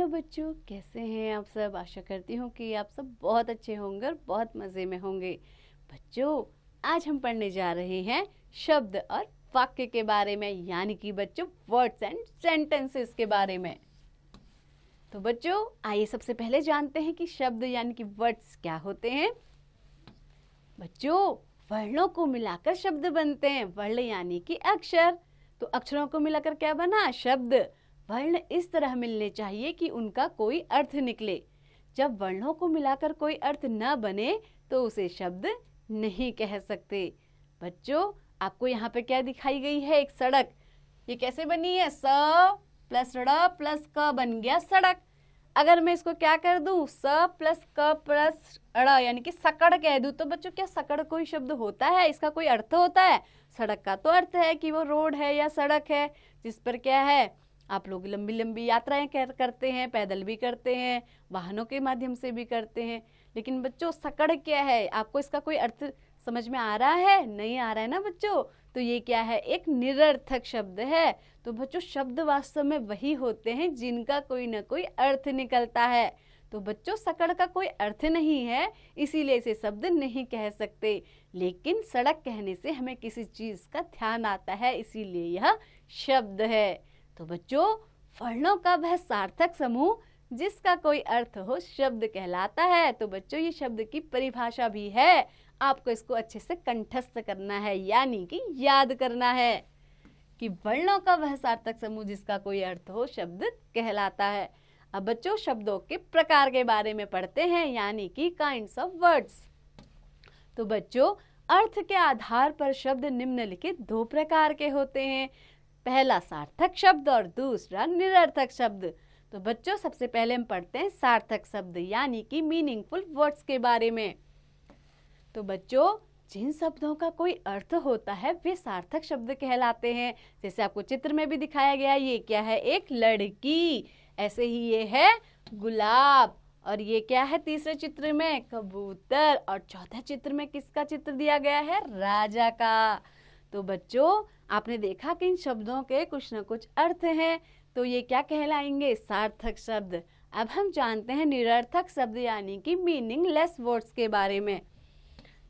Hello बच्चों, कैसे हैं आप सब। आशा करती हूँ कि आप सब बहुत अच्छे होंगे और बहुत मज़े में होंगे। बच्चों, आज हम पढ़ने जा रहे हैं शब्द और वाक्य के बारे में, यानी कि बच्चों वर्ड्स एंड सेंटेंसेस के बारे में। तो बच्चों आइए सबसे पहले जानते हैं कि शब्द यानी कि वर्ड्स क्या होते हैं। बच्चों, वर्णों को मिलाकर शब्द बनते हैं। वर्ण यानी कि अक्षर, तो अक्षरों को मिलाकर क्या बना, शब्द। वर्ण इस तरह मिलने चाहिए कि उनका कोई अर्थ निकले। जब वर्णों को मिलाकर कोई अर्थ न बने तो उसे शब्द नहीं कह सकते। बच्चों, आपको यहाँ पे क्या दिखाई गई है, एक सड़क। ये कैसे बनी है, स प्लस ड़ प्लस क बन गया सड़क। अगर मैं इसको क्या कर दूं, स प्लस क प्लस ड़ यानी कि सकड़ कह दूं, तो बच्चों क्या सकड़ कोई शब्द होता है, इसका कोई अर्थ होता है। सड़क का तो अर्थ है कि वो रोड है या सड़क है जिस पर क्या है, आप लोग लंबी लंबी यात्राएं करते हैं, पैदल भी करते हैं, वाहनों के माध्यम से भी करते हैं। लेकिन बच्चों सकड़ क्या है, आपको इसका कोई अर्थ समझ में आ रहा है, नहीं आ रहा है ना बच्चों। तो ये क्या है, एक निरर्थक शब्द है। तो बच्चों शब्द वास्तव में वही होते हैं जिनका कोई ना कोई अर्थ निकलता है। तो बच्चों सकड़ का कोई अर्थ नहीं है, इसीलिए इसे शब्द नहीं कह सकते। लेकिन सड़क कहने से हमें किसी चीज का ध्यान आता है, इसीलिए यह शब्द है। तो बच्चों वर्णों का वह सार्थक समूह जिसका कोई अर्थ हो शब्द कहलाता है। तो बच्चों ये शब्द की परिभाषा भी है, आपको इसको अच्छे से कंठस्थ करना है, यानी कि याद करना है कि वर्णों का वह सार्थक समूह जिसका कोई अर्थ हो शब्द कहलाता है। अब बच्चों शब्दों के प्रकार के बारे में पढ़ते हैं, यानी कि काइंड्स ऑफ वर्ड्स। तो बच्चों अर्थ के आधार पर शब्द निम्नलिखित दो प्रकार के होते हैं, पहला सार्थक शब्द और दूसरा निरर्थक शब्द। तो बच्चों सबसे पहले हम पढ़ते हैं सार्थक शब्द यानी कि मीनिंगफुल वर्ड्स के बारे में। तो बच्चों जिन शब्दों का कोई अर्थ होता है वे सार्थक शब्द कहलाते हैं। जैसे आपको चित्र में भी दिखाया गया, ये क्या है, एक लड़की, ऐसे ही ये है गुलाब, और ये क्या है तीसरे चित्र में, कबूतर, और चौथे चित्र में किसका चित्र दिया गया है, राजा का। तो बच्चों आपने देखा कि इन शब्दों के कुछ न कुछ अर्थ हैं, तो ये क्या कहलाएंगे, सार्थक शब्द। अब हम जानते हैं निरर्थक शब्द यानी कि मीनिंगलेस वर्ड्स के बारे में।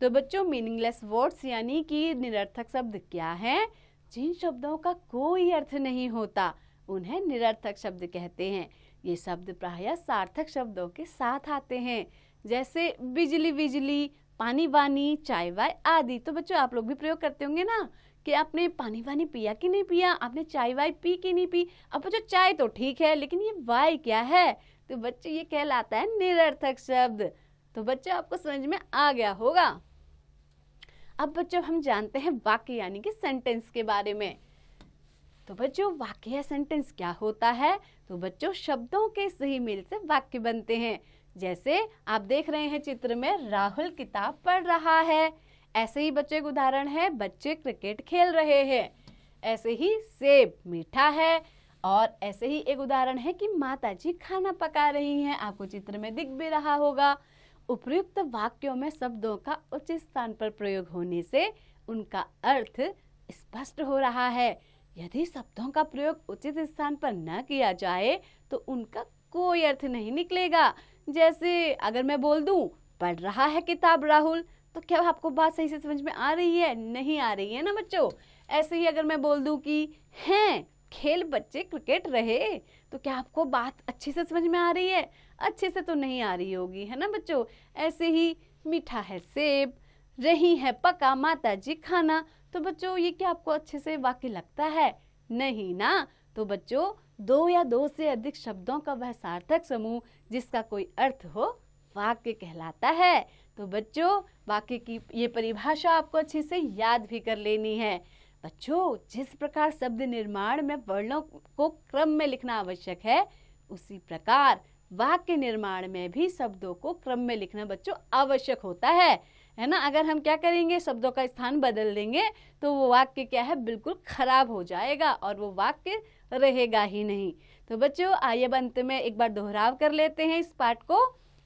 तो बच्चों मीनिंगलेस वर्ड्स यानी कि निरर्थक शब्द क्या हैं, जिन शब्दों का कोई अर्थ नहीं होता उन्हें निरर्थक शब्द कहते हैं। ये शब्द प्रायः सार्थक शब्दों के साथ आते हैं, जैसे बिजली बिजली, पानी वानी, चाय वाय आदि। तो बच्चों आप लोग भी प्रयोग करते होंगे ना कि आपने पानी वानी पिया कि नहीं पिया, आपने चाय वाय पी कि नहीं पी। अब बच्चों चाय तो ठीक है, लेकिन ये वाय क्या है, तो बच्चों ये कहलाता है निरर्थक शब्द। तो बच्चों आपको समझ में आ गया होगा। अब बच्चों हम जानते हैं वाक्य यानी कि सेंटेंस के बारे में। तो बच्चों वाक्य या सेंटेंस क्या होता है, तो बच्चों शब्दों के सही मेल से वाक्य बनते हैं। जैसे आप देख रहे हैं चित्र में, राहुल किताब पढ़ रहा है। ऐसे ही बच्चों एक उदाहरण है, बच्चे क्रिकेट खेल रहे हैं। ऐसे ही सेब मीठा है, और ऐसे ही एक उदाहरण है कि माताजी खाना पका रही हैं, आपको चित्र में दिख भी रहा होगा। उपयुक्त वाक्यों में शब्दों का उचित स्थान पर प्रयोग होने से उनका अर्थ स्पष्ट हो रहा है। यदि शब्दों का प्रयोग उचित स्थान पर न किया जाए तो उनका कोई अर्थ नहीं निकलेगा। जैसे अगर मैं बोल दूं पढ़ रहा है किताब राहुल, तो क्या आपको बात सही से समझ में आ रही है, नहीं आ रही है ना बच्चों। ऐसे ही अगर मैं बोल दूं कि हैं खेल बच्चे क्रिकेट रहे, तो क्या आपको बात अच्छे से समझ में आ रही है, अच्छे से तो नहीं आ रही होगी, है ना बच्चों। ऐसे ही मीठा है सेब, रही है पका माताजी खाना, तो बच्चों ये क्या आपको अच्छे से वाक्य लगता है, नहीं ना। तो बच्चों दो या दो से अधिक शब्दों का वह सार्थक समूह जिसका कोई अर्थ हो वाक्य कहलाता है। तो बच्चों वाक्य की ये परिभाषा आपको अच्छे से याद भी कर लेनी है। बच्चों जिस प्रकार शब्द निर्माण में वर्णों को क्रम में लिखना आवश्यक है, उसी प्रकार वाक्य निर्माण में भी शब्दों को क्रम में लिखना बच्चों आवश्यक होता है ना। अगर हम क्या करेंगे, शब्दों का स्थान बदल देंगे तो वो वाक्य क्या है, बिल्कुल खराब हो जाएगा और वो वाक्य रहेगा ही नहीं। तो बच्चों आइए अंत में एक बार दोहराव कर लेते हैं इस पाठ को,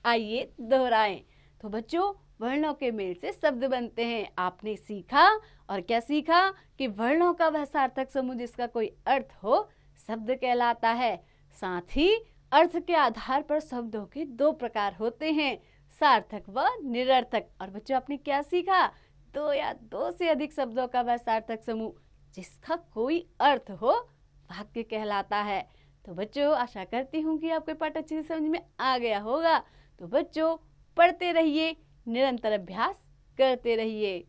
आइए दोहराएं। तो बच्चों वर्णों के मेल से शब्द बनते हैं। आपने सीखा, और क्या सीखा, कि वर्णों का वह सार्थक समूह जिसका कोई अर्थ हो शब्द कहलाता है। साथ ही अर्थ के आधार पर शब्दों के दो प्रकार होते हैं, सार्थक व निरर्थक। और बच्चों आपने क्या सीखा? दो या दो से अधिक शब्दों का वह सार्थक समूह जिसका कोई अर्थ हो वाक्य कहलाता है। तो बच्चों आशा करती हूँ कि आपके पाठ अच्छे से समझ में आ गया होगा। तो बच्चों पढ़ते रहिए, निरंतर अभ्यास करते रहिए।